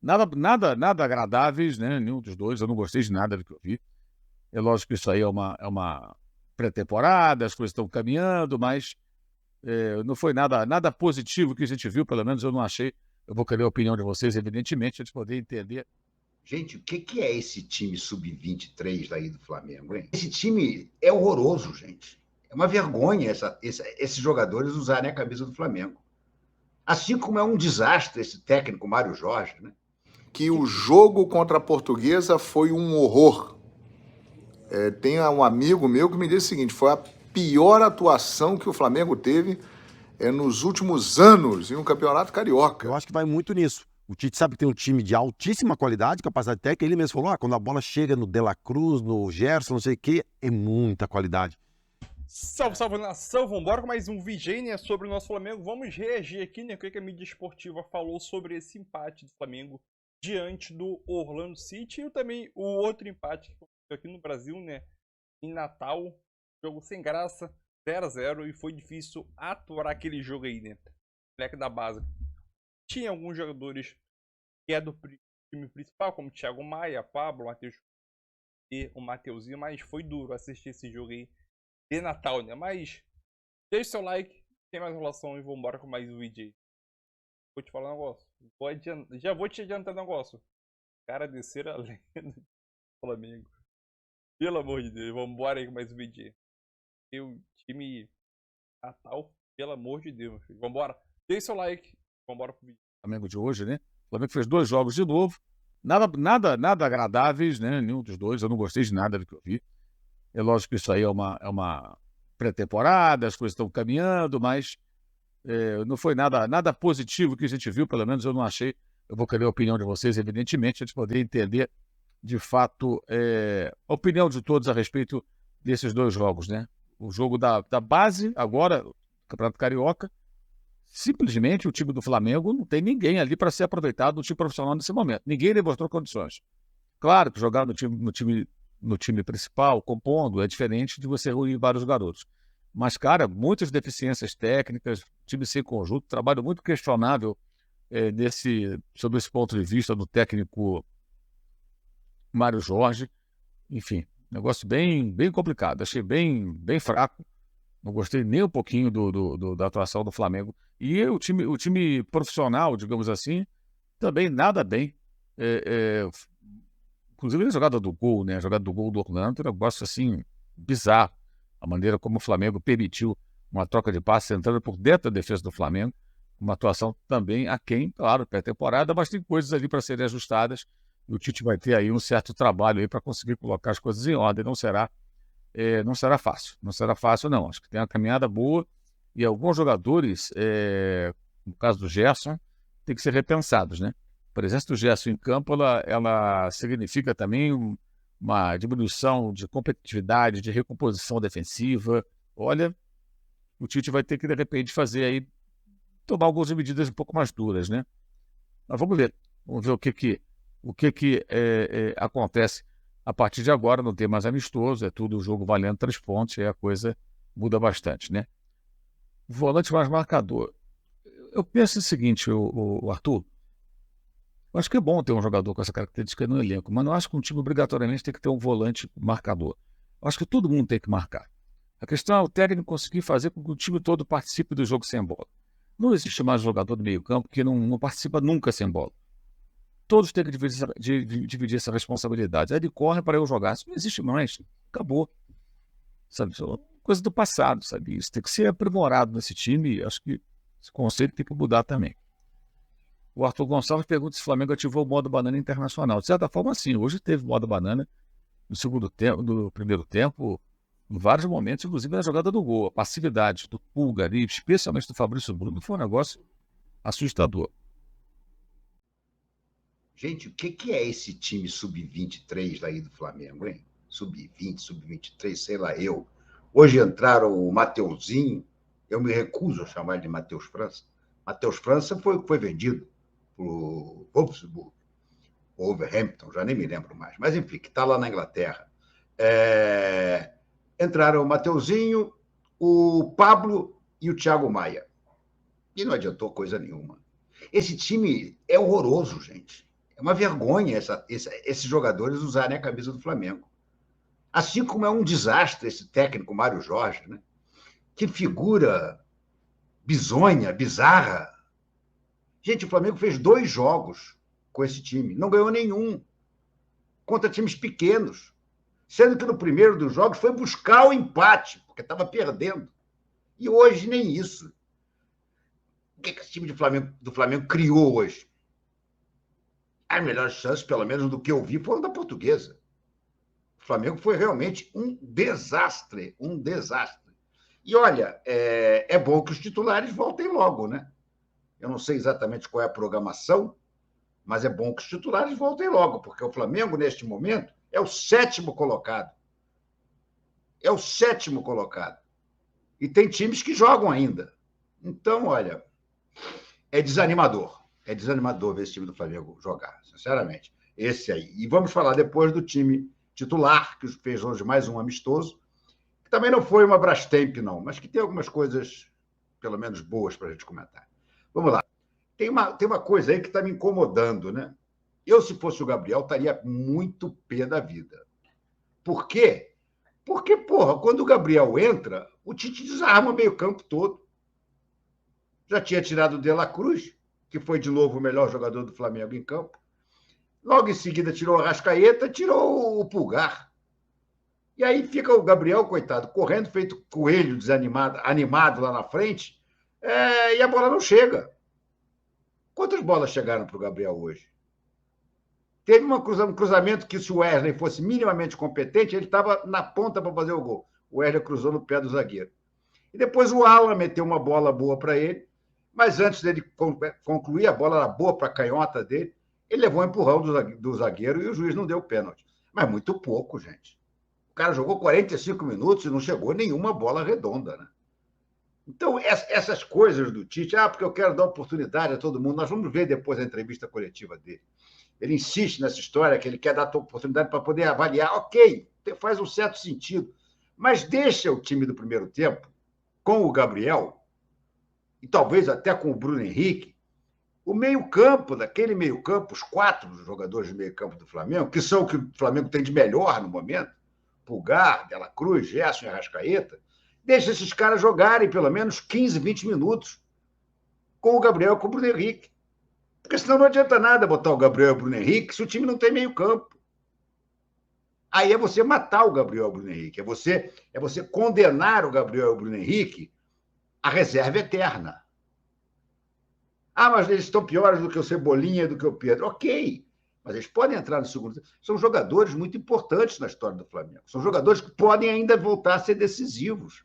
nada agradáveis, né? Nenhum dos dois. Eu não gostei de nada do que eu vi. É lógico que isso aí é uma pré-temporada, as coisas estão caminhando, mas não foi nada positivo que a gente viu, pelo menos eu não achei. Eu vou querer a opinião de vocês, evidentemente, a gente poder entender. Gente, o que é esse time sub-23 daí do Flamengo, hein? Esse time é horroroso, gente. É uma vergonha esses jogadores usarem a camisa do Flamengo. Assim como é um desastre esse técnico Mário Jorge, né? Que o jogo contra a Portuguesa foi um horror. Tem um amigo meu que me disse o seguinte: foi a pior atuação que o Flamengo teve nos últimos anos em um campeonato carioca. Eu acho que vai muito nisso. O Tite sabe que tem um time de altíssima qualidade, capacidade técnica. Ele mesmo falou, quando a bola chega no De La Cruz, no Gerson, não sei o quê, é muita qualidade. Salve, salve nação, vambora com mais um VJ, né, sobre o nosso Flamengo. Vamos reagir aqui, né, o que a mídia esportiva falou sobre esse empate do Flamengo diante do Orlando City e também o outro empate que aconteceu aqui no Brasil, né, em Natal, jogo sem graça, 0-0, e foi difícil aturar aquele jogo aí, né, moleque da base. Tinha alguns jogadores que é do time principal, como Thiago Maia, Pablo, Matheus e o Mateuzinho, mas foi duro assistir esse jogo aí de Natal, né? Mas deixe seu like, tem mais enrolação e vambora com mais um vídeo aí. Vou te falar um negócio. Já vou te adiantar um negócio. Cara, descer a lenda do Flamengo. Pelo amor de Deus, vambora aí com mais um vídeo aí. E o time Natal, pelo amor de Deus, meu filho. Vambora. Deixe seu like, vambora pro vídeo. Flamengo de hoje, né? O Flamengo fez 2 jogos de novo. Nada agradáveis, né? Nenhum dos dois. Eu não gostei de nada do que eu vi. É lógico que isso aí é uma pré-temporada, as coisas estão caminhando, mas não foi nada positivo que a gente viu, pelo menos eu não achei. Eu vou querer a opinião de vocês, evidentemente, a gente poder entender, de fato, a opinião de todos a respeito desses 2 jogos, né? O jogo da base, agora, Campeonato Carioca, simplesmente o time do Flamengo não tem ninguém ali para ser aproveitado no time profissional nesse momento. Ninguém demonstrou condições. Claro que jogar no time principal, compondo, é diferente de você reunir vários garotos. Mas, cara, muitas deficiências técnicas, time sem conjunto, trabalho muito questionável sob esse ponto de vista do técnico Mário Jorge. Enfim, negócio bem complicado. Achei bem fraco. Não gostei nem um pouquinho da atuação do Flamengo. E o time profissional, digamos assim, também nada bem. Inclusive a jogada do gol, né? A jogada do gol do Orlando, era um negócio assim, bizarro. A maneira como o Flamengo permitiu uma troca de passes entrando por dentro da defesa do Flamengo. Uma atuação também aquém, claro, pré-temporada, mas tem coisas ali para serem ajustadas. E o Tite vai ter aí um certo trabalho aí para conseguir colocar as coisas em ordem. Não será fácil. Não será fácil, não. Acho que tem uma caminhada boa e alguns jogadores, no caso do Gerson, tem que ser repensados, né? A presença do Gerson em campo, ela significa também uma diminuição de competitividade, de recomposição defensiva. Olha, o Tite vai ter que, de repente, fazer aí, tomar algumas medidas um pouco mais duras, né? Mas vamos ver o que acontece a partir de agora. Não tem mais amistoso, é tudo jogo valendo 3 pontos, aí a coisa muda bastante, né? Volante mais marcador. Eu penso o seguinte, o Arthur, eu acho que é bom ter um jogador com essa característica no elenco, mas não acho que um time obrigatoriamente tem que ter um volante marcador. Eu acho que todo mundo tem que marcar. A questão é o técnico conseguir fazer com que o time todo participe do jogo sem bola. Não existe mais jogador do meio campo que não participa nunca sem bola. Todos têm que dividir essa responsabilidade. Aí ele corre para eu jogar. Isso não existe mais. Acabou. Sabe? Isso é uma coisa do passado, sabe? Isso tem que ser aprimorado nesse time. Acho que esse conceito tem que mudar também. O Arthur Gonçalves pergunta se o Flamengo ativou o modo banana internacional. De certa forma, sim. Hoje teve modo banana no segundo tempo, no primeiro tempo, em vários momentos, inclusive na jogada do gol. A passividade do Pulga ali, especialmente do Fabrício Bruno, foi um negócio assustador. Gente, o que é esse time sub-23 daí do Flamengo, hein? Sub-20, sub-23, sei lá eu. Hoje entraram o Mateuzinho, eu me recuso a chamar de Matheus França. Matheus França foi vendido para o Wolfsburg, Wolverhampton, já nem me lembro mais. Mas, enfim, que está lá na Inglaterra. Entraram o Mateuzinho, o Pablo e o Thiago Maia. E não adiantou coisa nenhuma. Esse time é horroroso, gente. É uma vergonha esses jogadores usarem a camisa do Flamengo. Assim como é um desastre esse técnico Mário Jorge, né? Que figura bizonha, bizarra. Gente, o Flamengo fez 2 jogos com esse time, não ganhou nenhum, contra times pequenos. Sendo que no primeiro dos jogos foi buscar o empate, porque estava perdendo. E hoje nem isso. O que esse time do Flamengo criou hoje? As melhores chances, pelo menos do que eu vi, foram da Portuguesa. O Flamengo foi realmente um desastre, um desastre. E olha, é bom que os titulares voltem logo, né? Eu não sei exatamente qual é a programação, mas é bom que os titulares voltem logo, porque o Flamengo, neste momento, é o 7º colocado. É o 7º colocado. E tem times que jogam ainda. Então, olha, é desanimador. É desanimador ver esse time do Flamengo jogar, sinceramente. Esse aí. E vamos falar depois do time titular, que fez hoje mais um amistoso, que também não foi uma Brastemp, não, mas que tem algumas coisas, pelo menos, boas para a gente comentar. Vamos lá. Tem uma coisa aí que está me incomodando, né? Eu, se fosse o Gabriel, estaria muito pé da vida. Por quê? Porque, porra, quando o Gabriel entra, o Tite desarma o meio-campo todo. Já tinha tirado o De La Cruz, que foi de novo o melhor jogador do Flamengo em campo. Logo em seguida tirou o Arrascaeta, tirou o Pulgar. E aí fica o Gabriel, coitado, correndo, feito coelho desanimado, animado lá na frente, e a bola não chega. Quantas bolas chegaram para o Gabriel hoje? Teve um cruzamento que, se o Wesley fosse minimamente competente, ele estava na ponta para fazer o gol. O Wesley cruzou no pé do zagueiro. E depois o Alan meteu uma bola boa para ele, mas antes dele concluir, a bola era boa para a canhota dele, ele levou um empurrão do zagueiro e o juiz não deu pênalti. Mas muito pouco, gente. O cara jogou 45 minutos e não chegou nenhuma bola redonda, né? Então, essas coisas do Tite, porque eu quero dar oportunidade a todo mundo, nós vamos ver depois a entrevista coletiva dele. Ele insiste nessa história que ele quer dar a oportunidade para poder avaliar. Ok, faz um certo sentido, mas deixa o time do primeiro tempo com o Gabriel e talvez até com o Bruno Henrique, o meio-campo, daquele meio-campo, os 4 jogadores de meio-campo do Flamengo, que são o que o Flamengo tem de melhor no momento, Pulgar, De La Cruz, Gerson e Arrascaeta, deixa esses caras jogarem pelo menos 15, 20 minutos com o Gabriel e com o Bruno Henrique. Porque senão não adianta nada botar o Gabriel e o Bruno Henrique se o time não tem meio-campo. Aí é você matar o Gabriel e o Bruno Henrique, é você condenar o Gabriel e o Bruno Henrique à reserva eterna. Mas eles estão piores do que o Cebolinha e do que o Pedro. Ok, mas eles podem entrar no segundo tempo. São jogadores muito importantes na história do Flamengo. São jogadores que podem ainda voltar a ser decisivos.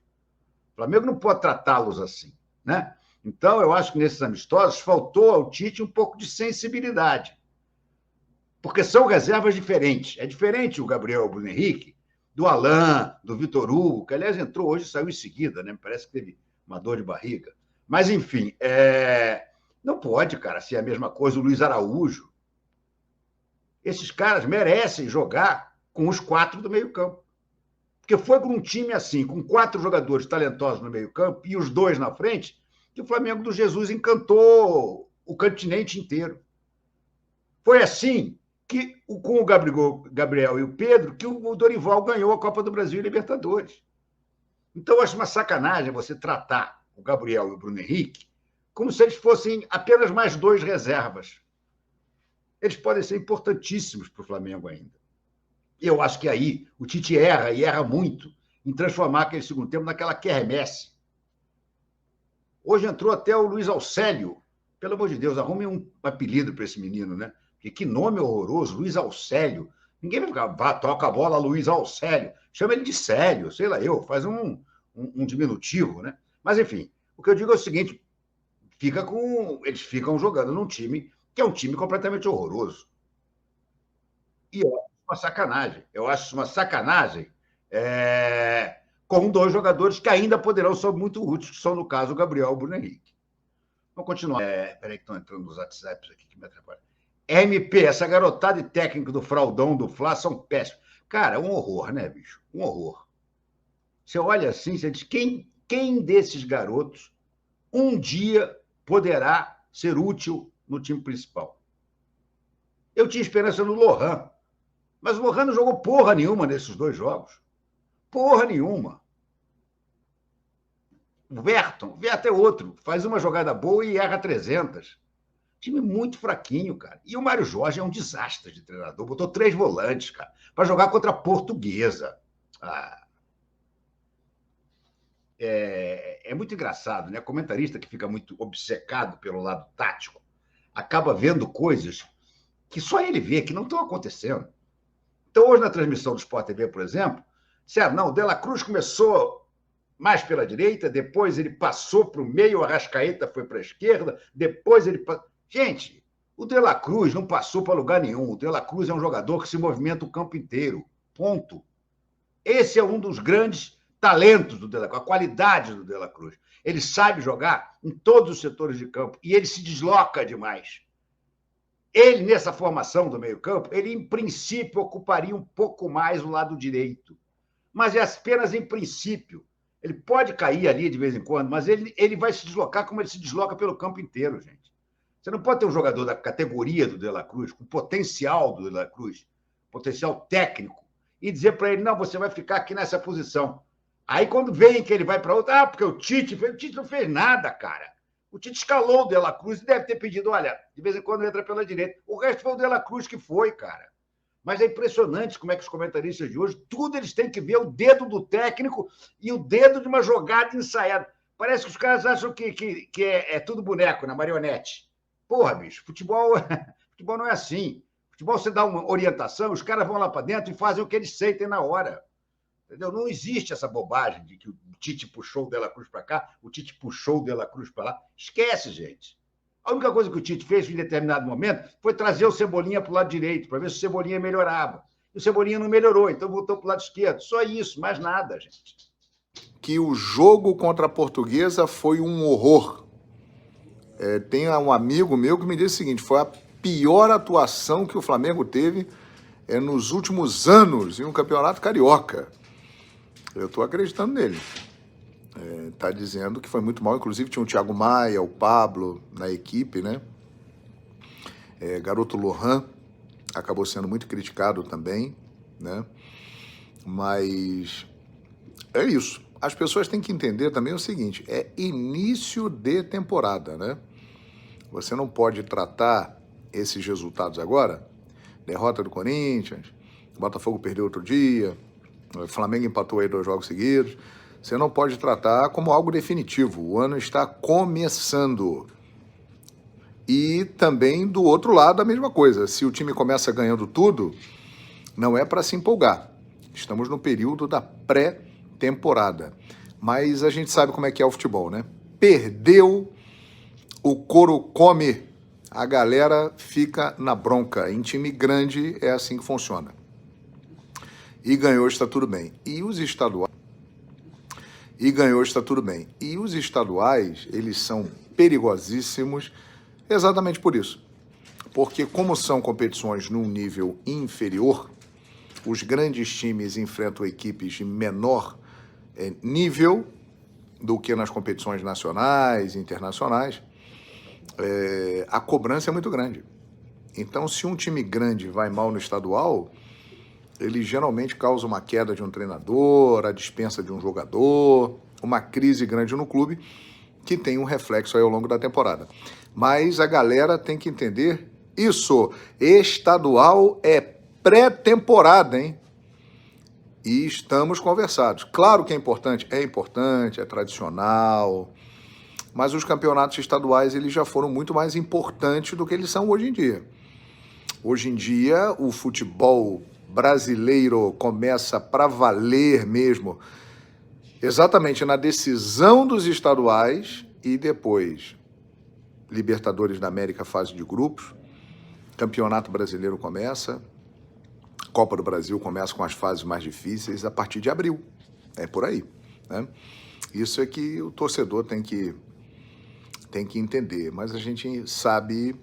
O Flamengo não pode tratá-los assim, né? Então, eu acho que nesses amistosos faltou ao Tite um pouco de sensibilidade. Porque são reservas diferentes. É diferente o Gabriel e o Bruno Henrique do Alain, do Vitor Hugo, que, aliás, entrou hoje e saiu em seguida, né? Parece que teve uma dor de barriga. Mas, enfim, não pode, cara, ser a mesma coisa o Luiz Araújo. Esses caras merecem jogar com os 4 do meio-campo. Porque foi com um time assim, com 4 jogadores talentosos no meio-campo e os 2 na frente, que o Flamengo do Jesus encantou o continente inteiro. Foi assim que, com o Gabriel e o Pedro, que o Dorival ganhou a Copa do Brasil e Libertadores. Então, eu acho uma sacanagem você tratar o Gabriel e o Bruno Henrique como se eles fossem apenas mais 2 reservas. Eles podem ser importantíssimos para o Flamengo ainda. E eu acho que aí o Tite erra, e erra muito, em transformar aquele segundo tempo naquela quermesse. Hoje entrou até o Luiz Alcélio. Pelo amor de Deus, arrume um apelido para esse menino, né? Porque que nome horroroso, Luiz Alcélio. Ninguém vai ficar, toca a bola, Luiz Alcélio. Chama ele de Célio, sei lá eu, faz um diminutivo, né? Mas, enfim, o que eu digo é o seguinte, eles ficam jogando num time que é um time completamente horroroso. E eu acho uma sacanagem. Eu acho uma sacanagem com 2 jogadores que ainda poderão ser muito úteis, que são, no caso, o Gabriel e o Bruno Henrique. Vamos continuar. Peraí que estão entrando nos WhatsApps aqui que me atrapalham. MP, essa garotada e técnico do fraudão do Fla são péssimos. Cara, é um horror, né, bicho? Um horror. Você olha assim, você diz, quem desses garotos um dia poderá ser útil no time principal? Eu tinha esperança no Lohan. Mas o Lohan não jogou porra nenhuma nesses 2 jogos. Porra nenhuma. O Verton é outro. Faz uma jogada boa e erra 300. Time muito fraquinho, cara. E o Mário Jorge é um desastre de treinador. Botou 3 volantes, cara, para jogar contra a Portuguesa. É muito engraçado, né? Comentarista que fica muito obcecado pelo lado tático acaba vendo coisas que só ele vê, que não estão acontecendo. Então, hoje, na transmissão do Sport TV, por exemplo, disseram, não, o De La Cruz começou mais pela direita, depois ele passou para o meio, o Arrascaeta foi para a esquerda, depois ele... Gente, o De La Cruz não passou para lugar nenhum. O De La Cruz é um jogador que se movimenta o campo inteiro. Ponto. Esse é um dos grandes talentos do De La Cruz, a qualidade do De La Cruz. Ele sabe jogar em todos os setores de campo e ele se desloca demais. Ele, nessa formação do meio-campo, ele, em princípio, ocuparia um pouco mais o lado direito. Mas é apenas em princípio. Ele pode cair ali de vez em quando, mas ele vai se deslocar como ele se desloca pelo campo inteiro, gente. Você não pode ter um jogador da categoria do De La Cruz, com potencial do De La Cruz, potencial técnico, e dizer para ele, não, você vai ficar aqui nessa posição. Aí, quando vem que ele vai para outra, porque o Tite não fez nada, cara. O Tite escalou o De La Cruz e deve ter pedido, olha, de vez em quando entra pela direita. O resto foi o De La Cruz que foi, cara. Mas é impressionante como é que os comentaristas de hoje, tudo eles têm que ver o dedo do técnico e o dedo de uma jogada ensaiada. Parece que os caras acham que é tudo boneco, na marionete. Porra, bicho, futebol não é assim. Futebol você dá uma orientação, os caras vão lá para dentro e fazem o que eles sentem na hora. Entendeu? Não existe essa bobagem de que o Tite puxou o De La Cruz para cá, o Tite puxou o De La Cruz para lá. Esquece, gente. A única coisa que o Tite fez em determinado momento foi trazer o Cebolinha para o lado direito, para ver se o Cebolinha melhorava. E o Cebolinha não melhorou, então voltou para o lado esquerdo. Só isso, mais nada, gente. Que o jogo contra a Portuguesa foi um horror. Tem um amigo meu que me disse o seguinte, foi a pior atuação que o Flamengo teve nos últimos anos em um campeonato carioca. Eu estou acreditando nele. Está dizendo que foi muito mal, inclusive tinha o Thiago Maia, o Pablo na equipe, né? Garoto Lohan acabou sendo muito criticado também, né? Mas é isso. As pessoas têm que entender também o seguinte, é início de temporada, né? Você não pode tratar esses resultados agora, derrota do Corinthians, o Botafogo perdeu outro dia, o Flamengo empatou aí 2 jogos seguidos, você não pode tratar como algo definitivo, o ano está começando. E também do outro lado a mesma coisa, se o time começa ganhando tudo, não é para se empolgar, estamos no período da pré-temporada, mas a gente sabe como é que é o futebol, né? Perdeu, o couro come, a galera fica na bronca. Em time grande é assim que funciona. E ganhou, está tudo bem. E os estaduais, eles são perigosíssimos exatamente por isso. Porque como são competições num nível inferior, os grandes times enfrentam equipes de menor nível do que nas competições nacionais e internacionais. A cobrança é muito grande. Então, se um time grande vai mal no estadual, ele geralmente causa uma queda de um treinador, a dispensa de um jogador, uma crise grande no clube, que tem um reflexo aí ao longo da temporada. Mas a galera tem que entender isso. Estadual é pré-temporada, hein? E estamos conversados. Claro que é importante, é tradicional, mas os campeonatos estaduais eles já foram muito mais importantes do que eles são hoje em dia. Hoje em dia, o futebol brasileiro começa para valer mesmo, exatamente na decisão dos estaduais e depois Libertadores da América, fase de grupos, Campeonato Brasileiro começa, Copa do Brasil começa com as fases mais difíceis a partir de abril. É por aí, né? Isso é que o torcedor tem que entender, mas a gente sabe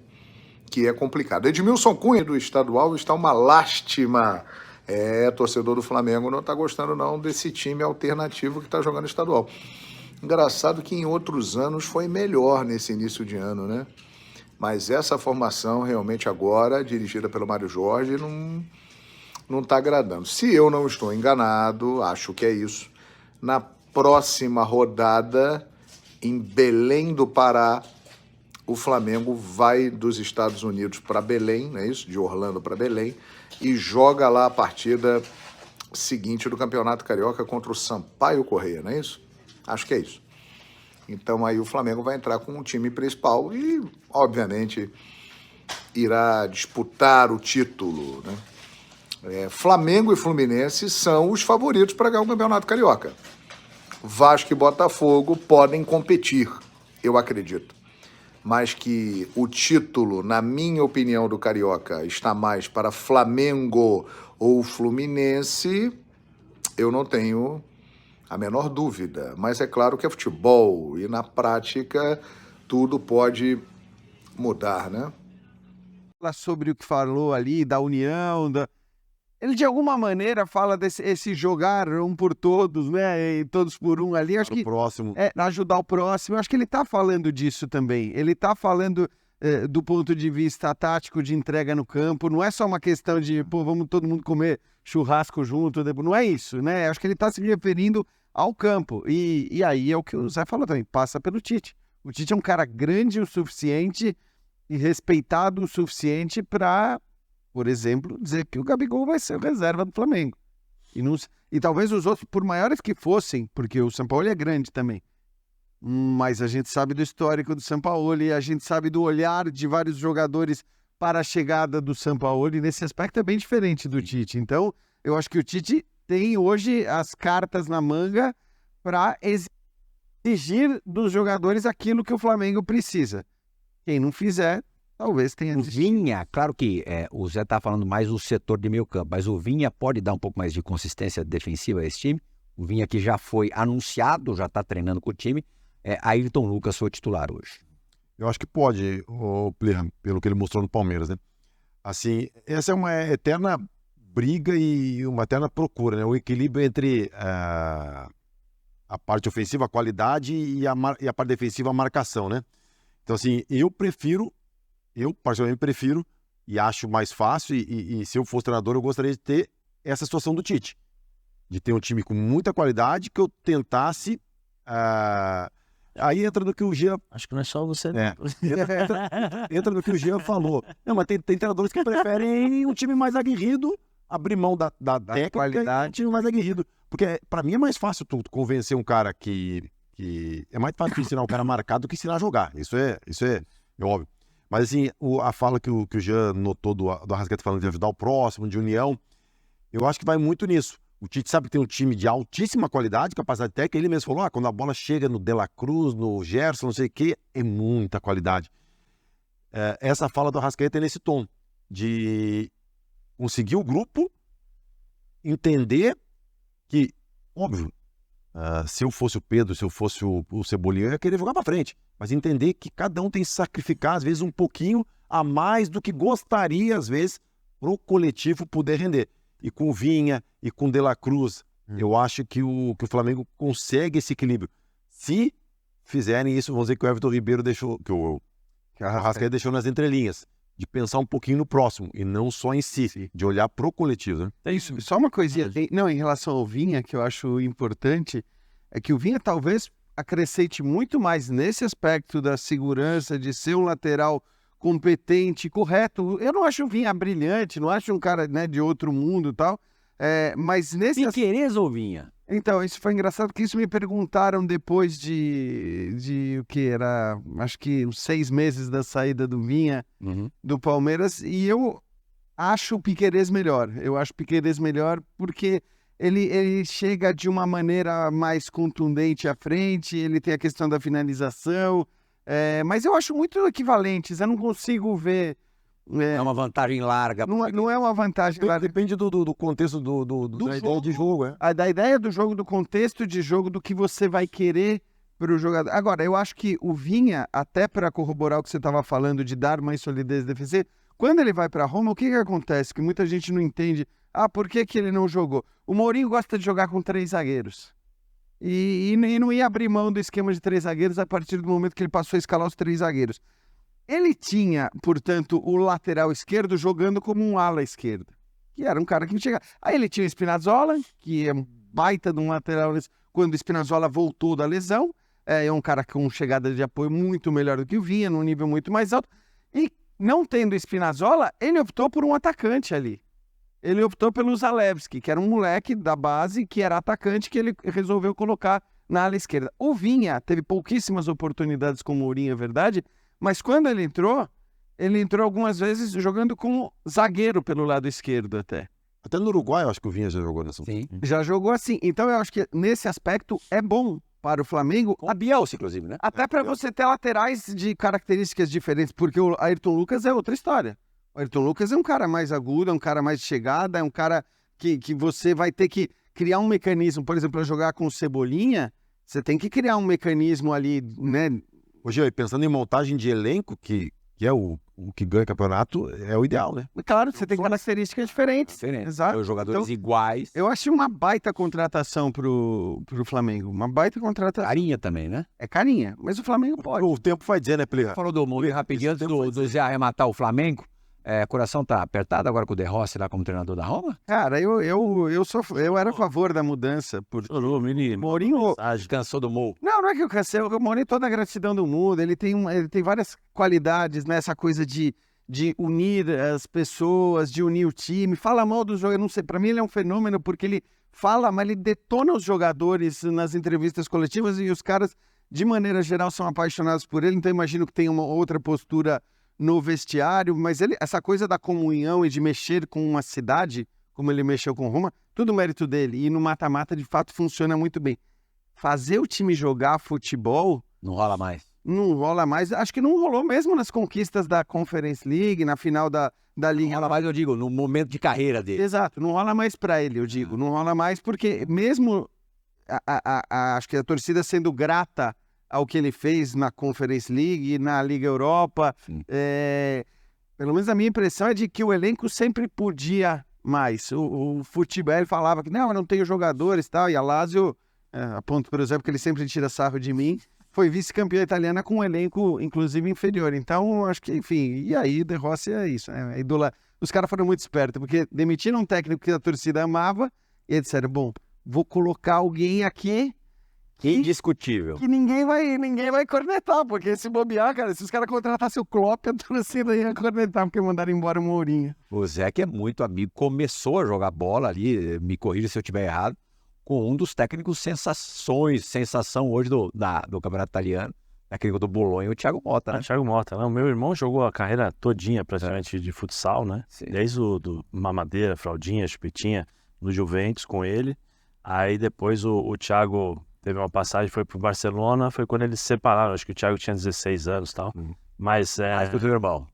que é complicado. Edmilson Cunha, do estadual, está uma lástima. Torcedor do Flamengo não está gostando não desse time alternativo que está jogando estadual. Engraçado que em outros anos foi melhor nesse início de ano, né? Mas essa formação realmente agora, dirigida pelo Mário Jorge, não está agradando. Se eu não estou enganado, acho que é isso, na próxima rodada, em Belém do Pará, o Flamengo vai dos Estados Unidos para Belém, não é isso? De Orlando para Belém, e joga lá a partida seguinte do Campeonato Carioca contra o Sampaio Corrêa, não é isso? Acho que é isso. Então aí o Flamengo vai entrar com o time principal e, obviamente, irá disputar o título, né? Flamengo e Fluminense são os favoritos para ganhar o Campeonato Carioca. Vasco e Botafogo podem competir, eu acredito. Mas que o título, na minha opinião, do Carioca está mais para Flamengo ou Fluminense, eu não tenho a menor dúvida. Mas é claro que é futebol e, na prática, tudo pode mudar, né? Sobre o que falou ali, da união, ele de alguma maneira fala desse esse jogar um por todos, né? E todos por um ali. Acho Pro que próximo. ajudar o próximo. Acho que ele está falando disso também. Ele está falando do ponto de vista tático de entrega no campo. Não é só uma questão de, pô, vamos todo mundo comer churrasco junto. Não é isso, né? Acho que ele está se referindo ao campo. E aí é o que o Zé falou também, passa pelo Tite. O Tite é um cara grande o suficiente e respeitado o suficiente para, por exemplo, dizer que o Gabigol vai ser o reserva do Flamengo. E talvez os outros, por maiores que fossem, porque o Sampaoli é grande também, mas a gente sabe do histórico do Sampaoli, a gente sabe do olhar de vários jogadores para a chegada do Sampaoli, nesse aspecto é bem diferente do Tite. Então, eu acho que o Tite tem hoje as cartas na manga para exigir dos jogadores aquilo que o Flamengo precisa. Quem não fizer, talvez tenha O desistido. Vinha, claro que o Zé está falando mais do setor de meio campo, mas o Vinha pode dar um pouco mais de consistência defensiva a esse time. O Vinha que já foi anunciado, já está treinando com o time. Ayrton Lucas foi titular hoje. Eu acho que pode, Plirra, pelo que ele mostrou no Palmeiras, né? Assim, essa é uma eterna briga e uma eterna procura, né? O equilíbrio entre a parte ofensiva, a qualidade, e a parte defensiva, a marcação, né? Então, assim, eu particularmente prefiro e acho mais fácil, e se eu fosse treinador, eu gostaria de ter essa situação do Tite. De ter um time com muita qualidade que eu tentasse... Aí entra no que o Jean... Acho que não é só você. Entra no que o Jean falou. Não, mas tem treinadores que preferem um time mais aguerrido, abrir mão da técnica qualidade. e um time mais aguerrido. Porque pra mim é mais fácil tu convencer um cara que... É mais fácil tu ensinar um cara marcado do que ensinar a jogar. Isso é óbvio. Mas assim, a fala que o Jean notou do Arrascaeta falando de ajudar o próximo, de união, eu acho que vai muito nisso. O Tite sabe que tem um time de altíssima qualidade, capacidade técnica. Ele mesmo falou, quando a bola chega no De La Cruz, no Gerson, não sei o quê, é muita qualidade. Essa fala do Arrascaeta é nesse tom, de conseguir o grupo, entender que, óbvio, se eu fosse o Pedro, se eu fosse o Cebolinha, eu ia querer jogar pra frente. Mas entender que cada um tem que sacrificar, às vezes, um pouquinho a mais do que gostaria, às vezes, pro coletivo poder render. E com o Vinha e com o De La Cruz, eu acho que o Flamengo consegue esse equilíbrio. Se fizerem isso, vamos dizer que o Everton Ribeiro deixou, que o Arrascaeta deixou nas entrelinhas, de pensar um pouquinho no próximo, e não só em si, de olhar pro coletivo, né? É isso. Só uma coisinha. Não, em relação ao Vinha, que eu acho importante, é que o Vinha talvez acrescente muito mais nesse aspecto da segurança, de ser um lateral competente, correto. Eu não acho o Vinha brilhante, não acho um cara, né, de outro mundo e tal, mas nesse... Piquerez ou Vinha? Então, isso foi engraçado, porque isso me perguntaram depois de o que era, acho que uns 6 meses da saída do Vinha, do Palmeiras, e eu acho o Piquerez melhor. Eu acho o Piquerez melhor porque ele chega de uma maneira mais contundente à frente, ele tem a questão da finalização, mas eu acho muito equivalentes, eu não consigo ver... É uma vantagem larga. Não é uma vantagem larga. Depende do contexto da ideia de jogo, Da ideia do jogo, do contexto de jogo, do que você vai querer para o jogador. Agora, eu acho que o Vinha, até para corroborar o que você estava falando de dar mais solidez defensiva, quando ele vai para Roma, o que acontece? Que muita gente não entende. Por que ele não jogou? O Mourinho gosta de jogar com 3 zagueiros. E não ia abrir mão do esquema de 3 zagueiros a partir do momento que ele passou a escalar os 3 zagueiros. Ele tinha, portanto, o lateral esquerdo jogando como um ala esquerda, que era um cara que chegava. Aí ele tinha o Spinazzola, que é um baita de um lateral, quando o Spinazzola voltou da lesão, é um cara com chegada de apoio muito melhor do que o Vinha, num nível muito mais alto. E não tendo o Spinazzola, ele optou por um atacante ali. Ele optou pelo Zalewski, que era um moleque da base, que era atacante, que ele resolveu colocar na ala esquerda. O Vinha teve pouquíssimas oportunidades com o Mourinho, é verdade, mas quando ele entrou algumas vezes jogando como zagueiro pelo lado esquerdo até. Até no Uruguai, eu acho que o Vinha já jogou nessa. Sim. Já jogou assim. Então eu acho que nesse aspecto é bom para o Flamengo. Com a Bielsa, inclusive, né? Até para você ter laterais de características diferentes, porque o Ayrton Lucas é outra história. O Ayrton Lucas é um cara mais agudo, é um cara mais de chegada, é um cara que você vai ter que criar um mecanismo, por exemplo, para jogar com o Cebolinha, você tem que criar um mecanismo ali, né? Hoje, pensando em montagem de elenco, que é o que ganha campeonato, é o ideal, né? Claro, você tem características diferentes. Diferente. Exato. Os jogadores Então, iguais. eu achei uma baita contratação pro Flamengo. Uma baita contratação. Carinha também, né? É carinha, mas o Flamengo pode. O tempo vai dizer, né, Plirra? Falou do Mourinho rapidinho, antes do Zé arrematar o Flamengo. O coração tá apertado agora com o De Rossi lá como treinador da Roma? Cara, eu era a favor da mudança. Chorou, menino. Mourinho... Cansou do Mou. Não é que eu cansei. O Mourinho toda a gratidão do mundo. Ele tem várias qualidades, né? Essa coisa de unir as pessoas, de unir o time. Fala mal do jogo, eu não sei. Pra mim ele é um fenômeno porque ele fala, mas ele detona os jogadores nas entrevistas coletivas e os caras, de maneira geral, são apaixonados por ele. Então imagino que tem uma outra postura no vestiário, mas essa coisa da comunhão e de mexer com uma cidade, como ele mexeu com Roma, tudo mérito dele. E no mata-mata, de fato, funciona muito bem. Fazer o time jogar futebol... Não rola mais. Não rola mais. Acho que não rolou mesmo nas conquistas da Conference League, na final da Liga. Não rola mais, eu digo, no momento de carreira dele. Exato, não rola mais pra ele, eu digo. Não rola mais porque mesmo acho que a torcida sendo grata ao que ele fez na Conference League, na Liga Europa, pelo menos a minha impressão é de que o elenco sempre podia mais. O futebol, ele falava que não tenho jogadores e tal, e a Lazio, a ponto, por exemplo, que ele sempre tira sarro de mim, foi vice-campeã italiana com um elenco, inclusive, inferior. Então, acho que, enfim, e aí, De Rossi é isso, né? Os caras foram muito espertos, porque demitiram um técnico que a torcida amava, e eles disseram, bom, vou colocar alguém aqui indiscutível. que ninguém vai cornetar, porque se bobear, cara, se os caras contratassem o Klopp, a torcida ia cornetar, porque mandaram embora o Mourinho. O Zé, que é muito amigo, começou a jogar bola ali, me corrija se eu estiver errado, com um dos técnicos sensação hoje do Campeonato Italiano, técnico do Bolonha, o Thiago Motta, né? Thiago Motta, né? O meu irmão jogou a carreira todinha praticamente de futsal, né? Sim. Desde do mamadeira, fraldinha, chupetinha, no Juventus com ele. Aí depois o Thiago teve uma passagem, foi pro Barcelona, foi quando eles se separaram. Acho que o Thiago tinha 16 anos e tal. Mas Mais que o teu irmão.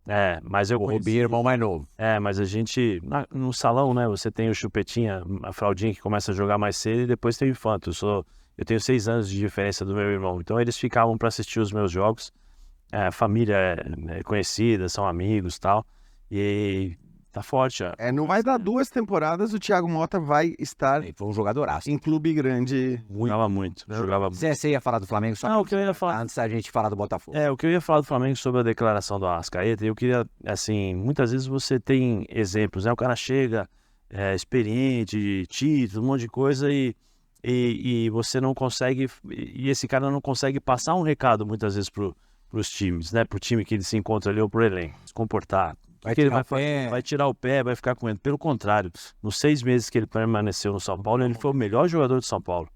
mas eu O conheci... Rubinho, irmão mais novo. mas a gente, no salão, né, você tem o chupetinha, a fraldinha que começa a jogar mais cedo e depois tem o infanto. Eu tenho 6 anos de diferença do meu irmão, então eles ficavam para assistir os meus jogos. A família é conhecida, são amigos e tal, e tá forte. Não vai dar 2 temporadas, o Thiago Motta vai estar Ele foi um jogadoraço. em clube grande. Jogava muito. Zé, você ia falar do Flamengo só? Não, o que eu ia falar... Antes da gente falar do Botafogo. O que eu ia falar do Flamengo sobre a declaração do Arrascaeta, eu queria, assim, muitas vezes você tem exemplos, né? O cara chega experiente, título, um monte de coisa e você não consegue, e esse cara não consegue passar um recado muitas vezes pros times, né? Pro time que ele se encontra ali ou pro elenco, se comportar. Vai tirar o pé, vai ficar com ele. Pelo contrário, nos 6 meses que ele permaneceu no São Paulo, ele foi o melhor jogador de São Paulo.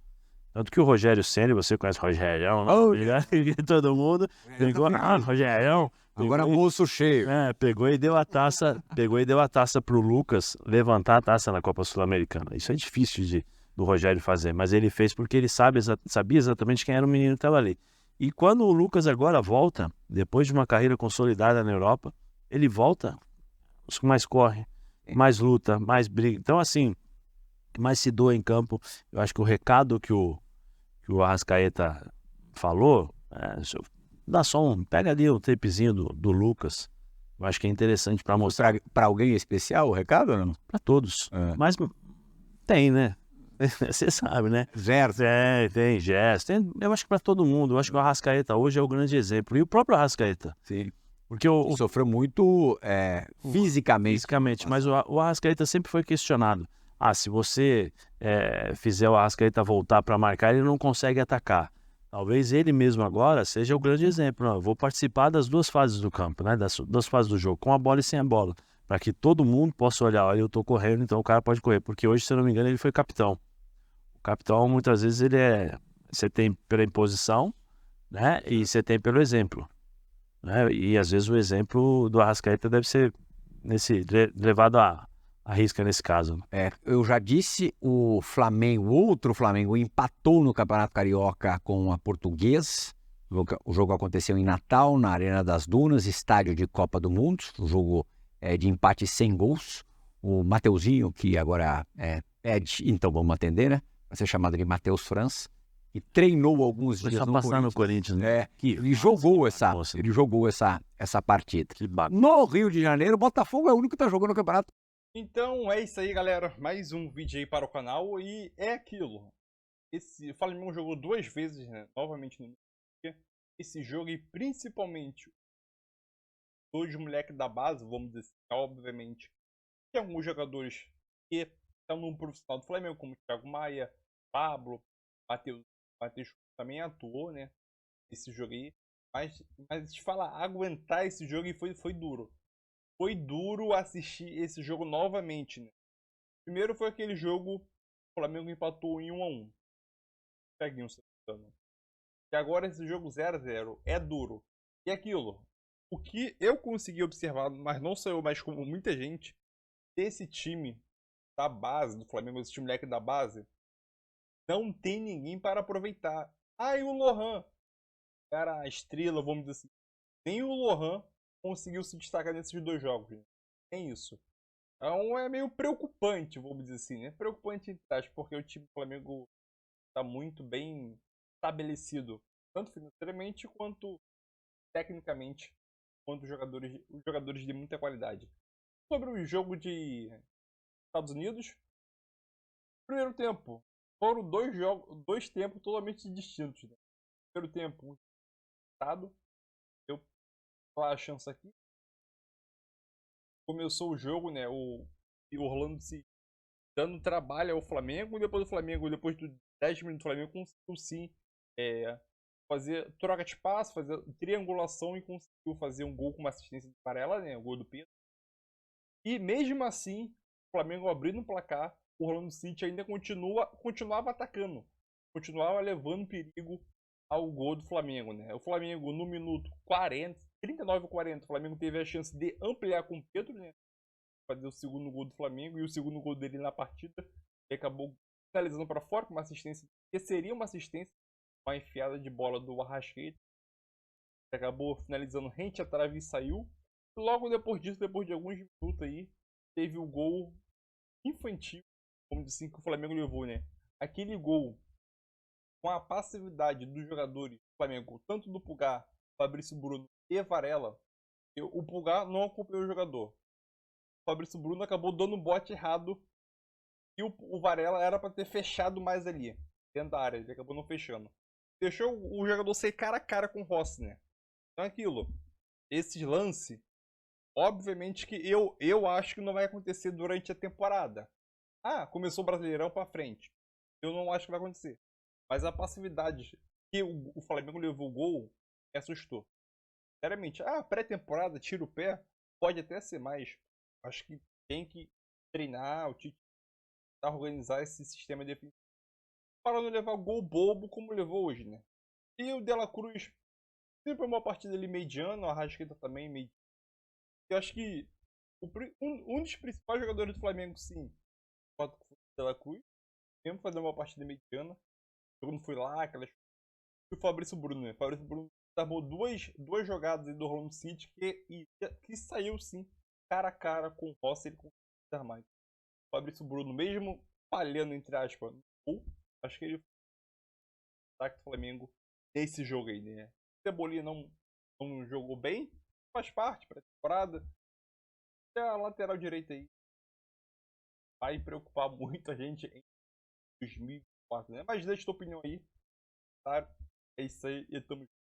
Tanto que o Rogério Ceni, você conhece o Rogerião, todo mundo, pegou, Rogerião. Agora bolso cheio. Pegou e deu a taça pro Lucas levantar a taça na Copa Sul-Americana. Isso é difícil do Rogério fazer, mas ele fez porque ele sabia exatamente quem era o menino que estava ali. E quando o Lucas agora volta, depois de uma carreira consolidada na Europa, ele volta, os que mais correm, mais luta, mais briga. Então, assim, mais se doa em campo. Eu acho que o recado que o Arrascaeta falou, pega ali o tapezinho do Lucas. Eu acho que é interessante para mostrar. Para alguém especial o recado ou não? Para todos. Mas tem, né? Você sabe, né? Gerson. Tem Gerson. Eu acho que para todo mundo. Eu acho que o Arrascaeta hoje é o grande exemplo. E o próprio Arrascaeta. Sim. Porque o Sofreu muito fisicamente. fisicamente, mas o Arrascaeta sempre foi questionado. Se você fizer o Arrascaeta voltar para marcar, ele não consegue atacar. Talvez ele mesmo agora seja o grande exemplo. Eu vou participar das duas fases do campo, né? Das duas fases do jogo, com a bola e sem a bola, para que todo mundo possa olhar, olha, eu tô correndo, então o cara pode correr. Porque hoje, se eu não me engano, ele foi capitão. O capitão, muitas vezes, você tem pela imposição, né? E você tem pelo exemplo, né? E às vezes o exemplo do Arrascaeta deve ser levado à risca nesse caso. Eu já disse, o outro Flamengo, empatou no Campeonato Carioca com a Portuguesa. O jogo aconteceu em Natal, na Arena das Dunas, estádio de Copa do Mundo. O jogo de empate sem gols. O Mateuzinho, que agora pede, então vamos atender, né? Vai ser chamado de Matheus França, e treinou alguns dias no passar no Corinthians. Corinthians, né? Ele jogou essa partida. Que bacana. No Rio de Janeiro, o Botafogo é o único que está jogando no campeonato. Então é isso aí, galera. Mais um vídeo aí para o canal e é aquilo. Esse Flamengo jogou 2 vezes, né? Novamente no esse jogo e principalmente dois moleques da base, vamos dizer assim, obviamente. Tem alguns jogadores que estão no profissional do Flamengo, como Thiago Maia, Pablo, Matheus também atuou, né? Esse jogo aí. Mas te falar, aguentar esse jogo foi duro. Foi duro assistir esse jogo novamente, né? Primeiro foi aquele jogo, o Flamengo empatou em 1-1. Peguinho, se não me engano. E agora esse jogo 0-0 é duro. E aquilo, o que eu consegui observar, mas não sou eu, mas como muita gente, desse time da base, do Flamengo, esse time moleque da base, não tem ninguém para aproveitar. E o Lohan, cara, a estrela, vamos dizer assim. Nem o Lohan conseguiu se destacar nesses 2 jogos. Né? É isso. Então é meio preocupante, vamos dizer assim, né? Preocupante, porque o time do Flamengo está muito bem estabelecido, tanto financeiramente quanto tecnicamente, quanto jogadores de muita qualidade. Sobre o jogo de Estados Unidos, primeiro tempo, foram 2 tempos totalmente distintos. Né? Primeiro tempo, eu falar a chance aqui. Começou o jogo, né? O Orlando City dando trabalho ao Flamengo, e depois depois de 10 minutos do Flamengo, conseguiu sim fazer troca de passe, fazer triangulação e conseguiu fazer um gol com uma assistência de Varela, né? O gol do Pedro. E mesmo assim, o Flamengo abrindo o placar, o Orlando City ainda continuava atacando, continuava levando perigo ao gol do Flamengo, né? O Flamengo no minuto 39-40, o Flamengo teve a chance de ampliar com o Pedro, né? Fazer o segundo gol do Flamengo e o segundo gol dele na partida. Ele acabou finalizando para fora com uma assistência, que seria uma assistência, uma enfiada de bola do Arrascaeta. Ele acabou finalizando rente à trave e saiu. E logo depois disso, depois de alguns minutos aí, teve o gol infantil, como disse que o Flamengo levou, né? Aquele gol com a passividade dos jogadores do Flamengo, tanto do Pulgar, Fabrício Bruno e Varela. O Pulgar não acompanhou o jogador. O Fabrício Bruno acabou dando um bote errado e o Varela era para ter fechado mais ali, dentro da área. Ele acabou não fechando. Deixou o jogador ser cara a cara com o Rossi, né? Então é aquilo. Esse lance, obviamente que eu acho que não vai acontecer durante a temporada. Começou o Brasileirão para frente. Eu não acho que vai acontecer. Mas a passividade que o Flamengo levou o gol me assustou. Sinceramente, pré-temporada, tira o pé, pode até ser mais. Acho que tem que treinar, o Tite organizar esse sistema defensivo para não levar gol bobo como levou hoje, né? E o De La Cruz sempre uma partida ali mediana, o Arrascaeta também mediana. Eu acho que um dos principais jogadores do Flamengo, sim, o De La Cruz, mesmo fazendo uma partida mediana, o jogo não foi lá, aquelas. E o Fabrício Bruno, né? O Fabrício Bruno armou duas jogadas do Orlando City que saiu sim cara a cara com o Rossi, ele conseguiu armar. O Fabrício Bruno, mesmo falhando, entre aspas, acho que ele foi o ataque do Flamengo nesse jogo aí, né? O Cebolinha não jogou bem, faz parte para a temporada. E a lateral direita aí vai preocupar muito a gente em 2004, né? Mas deixa a tua opinião aí, tá? É isso aí e tamo